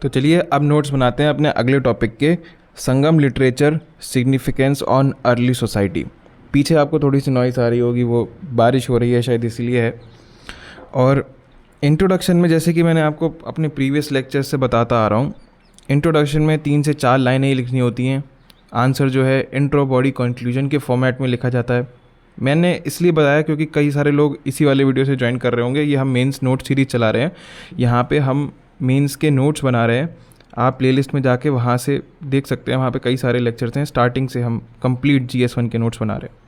तो चलिए अब नोट्स बनाते हैं अपने अगले टॉपिक के, Sangam literature significance on early society. पीछे आपको थोड़ी सी नॉइस आ रही होगी, वो बारिश हो रही है शायद इसलिए है। और इंट्रोडक्शन में जैसे कि मैंने आपको अपने प्रीवियस लेक्चर से बताता आ रहा हूँ, इंट्रोडक्शन में 3 से 4 लाइनें ही लिखनी होती हैं। आंसर जो है इंट्रो बॉडी कंक्लूजन के फॉर्मेट में लिखा जाता है। मैंने इसलिए बताया क्योंकि कई सारे लोग इसी वाले वीडियो से ज्वाइन कर रहे होंगे। ये हम मेंस नोट सीरीज चला रहे हैं, यहाँ पे हम मेंस के नोट्स बना रहे हैं। आप प्लेलिस्ट में जाके वहाँ से देख सकते हैं, वहाँ पे कई सारे लेक्चर्स हैं। स्टार्टिंग से हम कंप्लीट GS1 के नोट्स बना रहे हैं।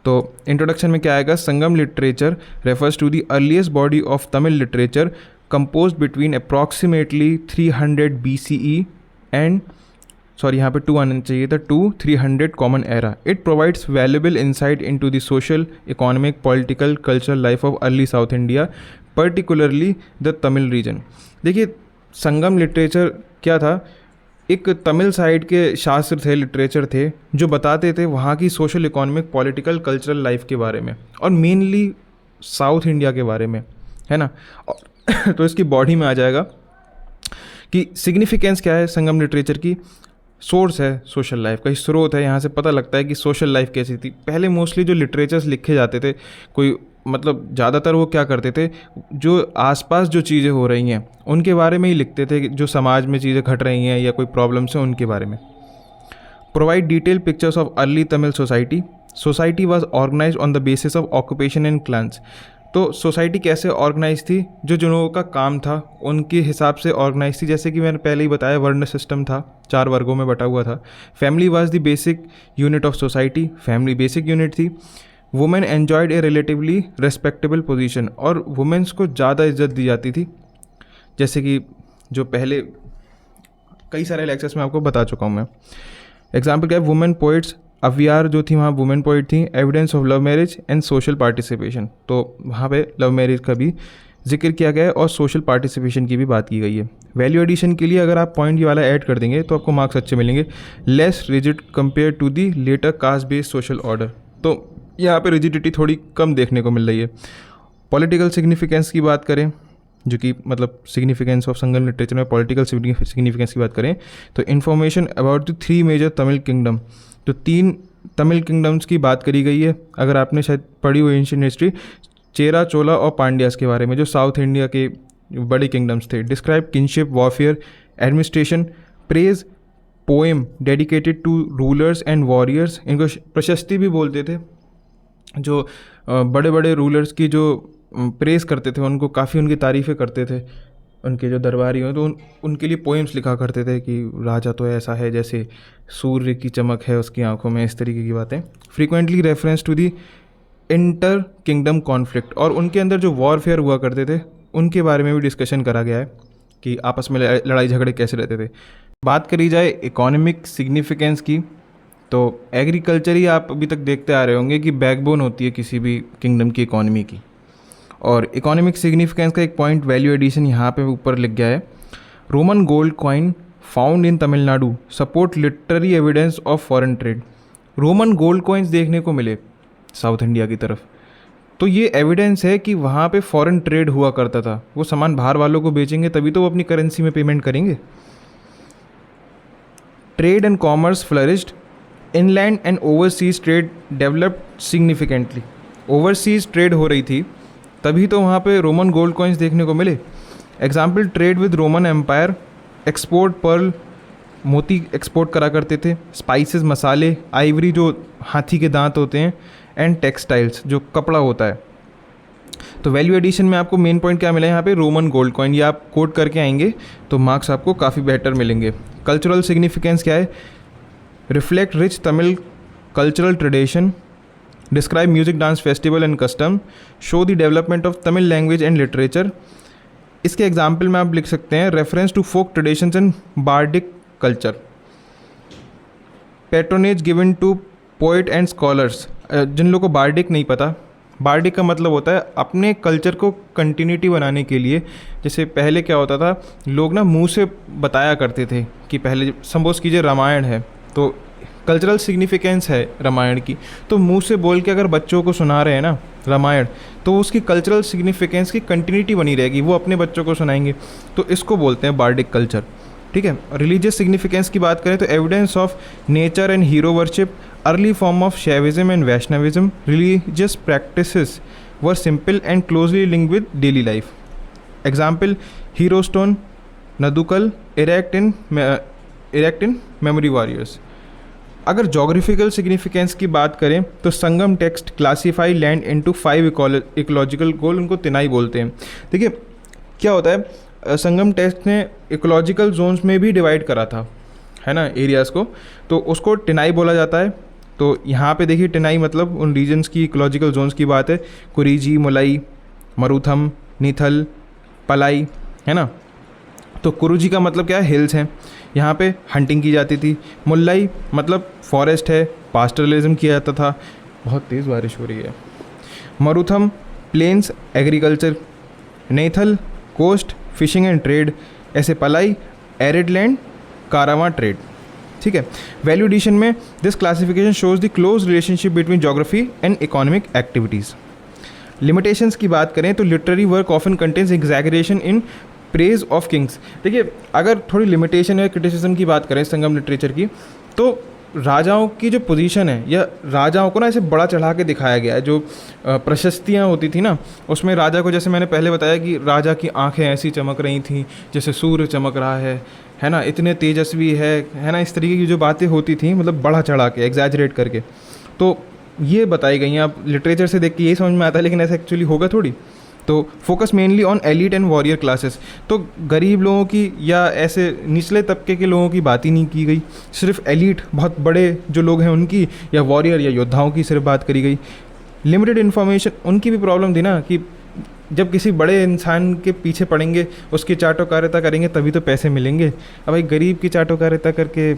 तो इंट्रोडक्शन में क्या आएगा, Sangam literature refers to the earliest body of Tamil literature composed between approximately 300 BCE and यहाँ पे 2 आना चाहिए था, 200-300 common era. It provides valuable insight into the social, economic, political, cultural life of early South India, particularly the Tamil region. देखिए, Sangam literature क्या था, एक Tamil side के शास्त्र थे, लिटरेचर थे, जो बताते थे वहाँ की social, economic, political, cultural life के बारे में, और मेनली साउथ इंडिया के बारे में, है ना। तो इसकी बॉडी में आ जाएगा कि सिग्निफिकेंस क्या है संगम लिटरेचर की। सोर्स है सोशल लाइफ का, स्रोत है, यहाँ से पता लगता है कि सोशल लाइफ कैसी थी। पहले मोस्टली जो लिटरेचर्स लिखे जाते थे, कोई मतलब ज़्यादातर वो क्या करते थे, जो आसपास जो चीज़ें हो रही हैं उनके बारे में ही लिखते थे, जो समाज में चीज़ें घट रही हैं या कोई प्रॉब्लम्स हैं उनके बारे में। Provide detail pictures of early Tamil society was organize on the basis of occupation and clans. तो सोसाइटी कैसे ऑर्गेनाइज थी, जो लोगों का काम था उनके हिसाब से ऑर्गेनाइज थी। जैसे कि मैंने पहले ही बताया, वर्ण सिस्टम था, 4 वर्गों में बटा हुआ था। Family was the basic unit of society, family basic unit थी। Women enjoyed a relatively respectable position, और वुमेन्स को ज़्यादा इज्जत दी जाती थी। जैसे कि जो पहले कई सारे लेक्चर्स में आपको बता चुका हूँ मैं। एग्जाम्पल क्या है, वुमेन पोइट्स, अवियार जो थी वहाँ वुमेन पोइट थी। Evidence of love marriage and social participation, तो वहाँ पे लव मैरिज का भी जिक्र किया गया है और सोशल पार्टिसिपेशन की भी बात की गई है। वैल्यू एडिशन के लिए अगर आप पॉइंट ये वाला ऐड कर देंगे तो आपको मार्क्स अच्छे मिलेंगे। Less rigid compare to the later caste based social order, तो यहाँ पे रिजिडिटी थोड़ी कम देखने को मिल रही है। पॉलिटिकल सिग्निफिकेंस की बात करें, जो कि मतलब सिग्निफिकेंस ऑफ संगम लिटरेचर में पॉलिटिकल सिग्निफिकेंस की बात करें, तो information about the 3 major Tamil kingdom, तो 3 तमिल किंगडम्स की बात करी गई है। अगर आपने शायद पढ़ी हुई एंशिएंट हिस्ट्री, चेरा, चोला और पांड्यास के बारे में, जो साउथ इंडिया के बड़े किंगडम्स थे। Describe kinship, warfare, administration, praise, poem dedicated to rulers and warriors. इनको प्रशस्ति भी बोलते थे, जो बड़े बड़े रूलर्स की जो प्रेज करते थे, उनको काफ़ी उनकी तारीफ़ें करते थे, उनके जो दरबारी हो, तो उनके लिए पोएम्स लिखा करते थे कि राजा तो ऐसा है जैसे सूर्य की चमक है उसकी आंखों में, इस तरीके की बातें। Frequently reference to the inter kingdom conflict, और उनके अंदर जो वॉरफेयर हुआ करते थे उनके बारे में भी डिस्कशन करा गया है कि आपस में लड़ाई झगड़े कैसे रहते थे। बात करी जाए इकोनॉमिक सिग्निफिकेंस की, तो एग्रीकल्चर ही आप अभी तक देखते आ रहे होंगे कि बैकबोन होती है किसी भी किंगडम की इकोनॉमी की। और इकोनॉमिक सिग्निफिकेंस का एक पॉइंट वैल्यू एडिशन यहाँ पे ऊपर लिख गया है। Roman gold coin found in Tamil Nadu support literary evidence of foreign trade. Roman gold coins देखने को मिले साउथ इंडिया की तरफ, तो ये एविडेंस है कि वहाँ पे फॉरेन ट्रेड हुआ करता था। वो सामान बाहर वालों को बेचेंगे तभी तो वो अपनी करेंसी में पेमेंट करेंगे। Trade and commerce flourished, inland and overseas trade developed significantly. Overseas trade हो रही थी तभी तो वहाँ पे रोमन गोल्ड कॉइन्स देखने को मिले। Example, trade with Roman empire, export pearl, मोती एक्सपोर्ट करा करते थे, स्पाइसेस, मसाले, आइवरी जो हाथी के दांत होते हैं, एंड टेक्सटाइल्स जो कपड़ा होता है। तो वैल्यू एडिशन में आपको मेन पॉइंट क्या मिला है यहाँ पे, रोमन गोल्ड कॉइन। ये आप कोट करके आएंगे तो मार्क्स आपको काफ़ी बेटर मिलेंगे। कल्चरल सिग्निफिकेंस क्या है, reflect rich Tamil cultural tradition, describe music, dance, festival and custom, show the development of Tamil language and literature. इसके एग्जाम्पल में आप लिख सकते हैं reference to folk traditions and bardic culture, patronage given to poet and scholars. जिन लोगों को bardic नहीं पता, बार्डिक का मतलब होता है अपने कल्चर को कंटिन्यूटी बनाने के लिए। जैसे पहले क्या होता था, लोग ना मुंह से बताया करते थे कि पहले सपोज कीजिए रामायण है, तो कल्चरल सिग्निफिकेंस है रामायण की, तो मुंह से बोल के अगर बच्चों को सुना रहे हैं ना रामायण, तो उसकी कल्चरल सिग्निफिकेंस की कंटिन्यूटी बनी रहेगी, वो अपने बच्चों को सुनाएंगे। तो इसको बोलते हैं बार्डिक कल्चर। ठीक है। रिलीजियस सिग्निफिकेंस की बात करें तो evidence of nature and hero worship, early form of Shaivism and Vaishnavism, religious practices were simple and closely linked with daily life. Example hero stone, nadukal, erect in memory warriors. अगर geographical significance की बात करें तो Sangam text classify land into 5 ecological goal, उनको तिनाई बोलते हैं। देखिए क्या होता है, संगम टेक्स्ट ने इकोलॉजिकल जोन्स में भी डिवाइड करा था, है ना, एरियाज़ को, तो उसको टिनाई बोला जाता है। तो यहाँ पे देखिए टिनाई मतलब उन रीजन्स की इकोलॉजिकल जोन्स की बात है, कुरीजी, मुलाई, मरुथम, नीथल, पलाई, है ना। तो कुरुजी का मतलब क्या है, हिल्स हैं, यहाँ पे हंटिंग की जाती थी। मुल्लाई मतलब फॉरेस्ट है, पास्टरलिज्म किया जाता था। बहुत तेज़ बारिश हो रही है। Marutham plains, agriculture. Neithal coast, fishing and trade. ऐसे Palai arid land, caravan trade. ठीक है। वैल्यू एडिशन में this classification shows the close relationship between geography and economic activities. Limitations की बात करें तो literary work often contains exaggeration in praise of kings. देखिए अगर थोड़ी लिमिटेशन या क्रिटिसिज्म की बात करें संगम लिटरेचर की, तो राजाओं की जो पोजीशन है या राजाओं को ना ऐसे बड़ा चढ़ा के दिखाया गया है। जो प्रशस्तियाँ होती थी ना, उसमें राजा को, जैसे मैंने पहले बताया कि राजा की आंखें ऐसी चमक रही थी जैसे सूर्य चमक रहा है ना, इतने तेजस्वी है ना, इस तरीके की जो बातें होती थी, मतलब बड़ा चढ़ा के एग्जैजरेट करके, तो ये बताई गई हैं। आप लिटरेचर से देख के यही समझ में आता है, लेकिन ऐसा एक्चुअली होगा थोड़ी। तो focus mainly on elite and warrior classes, तो गरीब लोगों की या ऐसे निचले तबके के लोगों की बात ही नहीं की गई, सिर्फ एलिट बहुत बड़े जो लोग हैं उनकी, या वॉरियर या योद्धाओं की सिर्फ बात करी गई। लिमिटेड इन्फॉर्मेशन, उनकी भी प्रॉब्लम थी ना कि जब किसी बड़े इंसान के पीछे पड़ेंगे, उसकी चाटोकारिता करेंगे तभी तो पैसे मिलेंगे। अब भाई गरीब की चाटोकारिता करके,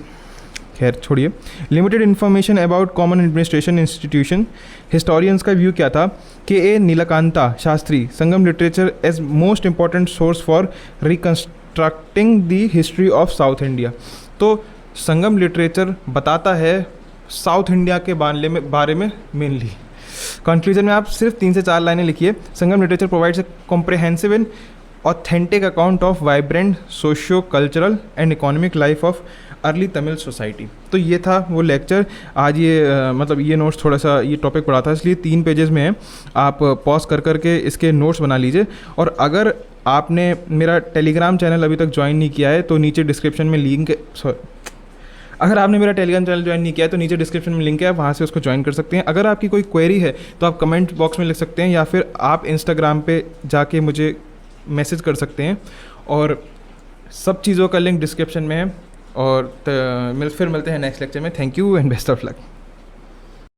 खैर छोड़िए। Limited information about common administration institution. Historians का व्यू क्या था कि A Nilakanta Sastri Sangam literature as most important source for reconstructing the history of South India. तो संगम लिटरेचर बताता है साउथ इंडिया के बारे में मेनली। कंक्लूजन में आप सिर्फ 3 से 4 लाइनें लिखिए। Sangam literature provides a comprehensive and authentic account of vibrant socio cultural and economic life of early Tamil society. तो ये था वो लेक्चर आज। ये मतलब ये नोट्स थोड़ा सा ये टॉपिक पढ़ा था, इसलिए 3 पेजेस में है। आप पॉज कर करके इसके नोट्स बना लीजिए। और अगर आपने मेरा टेलीग्राम चैनल अभी तक ज्वाइन नहीं किया है तो नीचे डिस्क्रिप्शन में लिंक, अगर आपने मेरा टेलीग्राम चैनल ज्वाइन नहीं किया है तो नीचे डिस्क्रिप्शन में लिंक है, वहाँ से उसको ज्वाइन कर सकते हैं। अगर आपकी कोई क्वेरी है तो आप कमेंट बॉक्स में लिख सकते हैं, या फिर आप इंस्टाग्राम पे जाके मुझे मैसेज कर सकते हैं। और सब चीज़ों का लिंक डिस्क्रिप्शन में है। और फिर मिलते हैं नेक्स्ट लेक्चर में। Thank you and best of luck.